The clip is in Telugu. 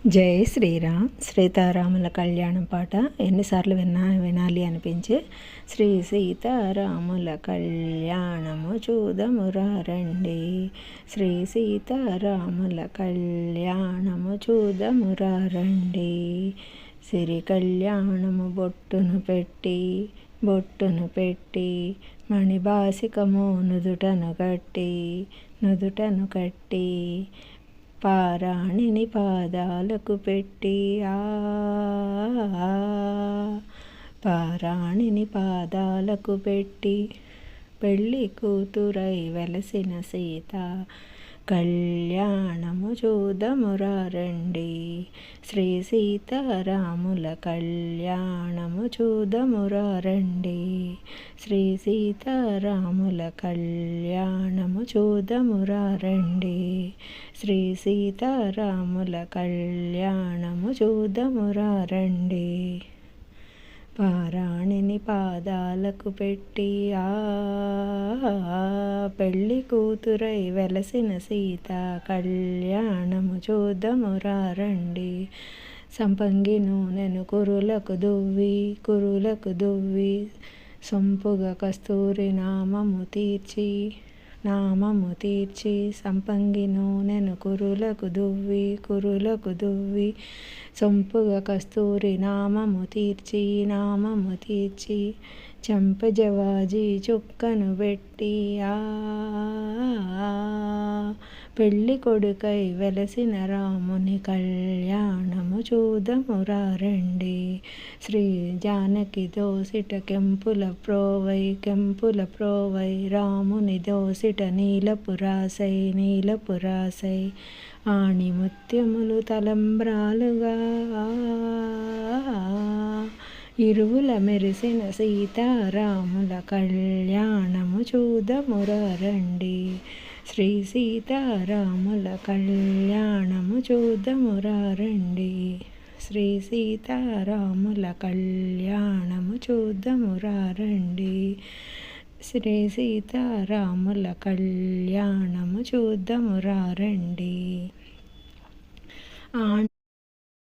జై శ్రీరామ్. సీతారాముల కళ్యాణం పాట ఎన్నిసార్లు వినాలి అనిపించే శ్రీ సీతారాముల కళ్యాణము చూదమురా రండి. శ్రీ సీతారాముల కళ్యాణము చూదమురా రండి. సిరి కళ్యాణము బొట్టును పెట్టి మణిబాసికము నుదుటను కట్టి పారాణిని పాదాలకు పెట్టి పారాణిని పాదాలకు పెట్టి పెళ్ళి కూతురై వెలసిన సీత కళ్యాణము చూదమురా రండి. శ్రీ సీతారాముల కళ్యాణము చూదమురా రండి. శ్రీ సీతారాముల కళ్యాణము చూదమురా రండి. శ్రీ సీతారాముల కళ్యాణము చూదమురా రండి. పారాణిని పాదాలకు పెట్టి పెళ్ళి కూతురై వెలసిన సీత కళ్యాణము చూదమురా రండి. సంపంగి నూనెను కురులకు దువ్వి సొంపుగా కస్తూరి నామము తీర్చి సంపంగి నూనెను కురులకు దువ్వి సొంపుగా కస్తూరి నామము తీర్చి చంపజవాజీ చుక్కను పెట్టి పెళ్ళి కొడుకై వెలసిన రాముని కళ్యాణము చూదమురా రండి. శ్రీ జానకి దోసిట కెంపుల ప్రోవై రాముని దోసిట నీలపురాసై ఆణి ముత్యములు తలంబ్రాలుగా ఇరువుల మెరిసిన సీతారాముల కళ్యాణము చూదమురా రండి. శ్రీ సీతారాముల కళ్యాణము చూదమురా రండి. శ్రీ సీతారాముల కళ్యాణము చూదమురా రండి. శ్రీ సీతారాముల కళ్యాణము చూదమురా రండి.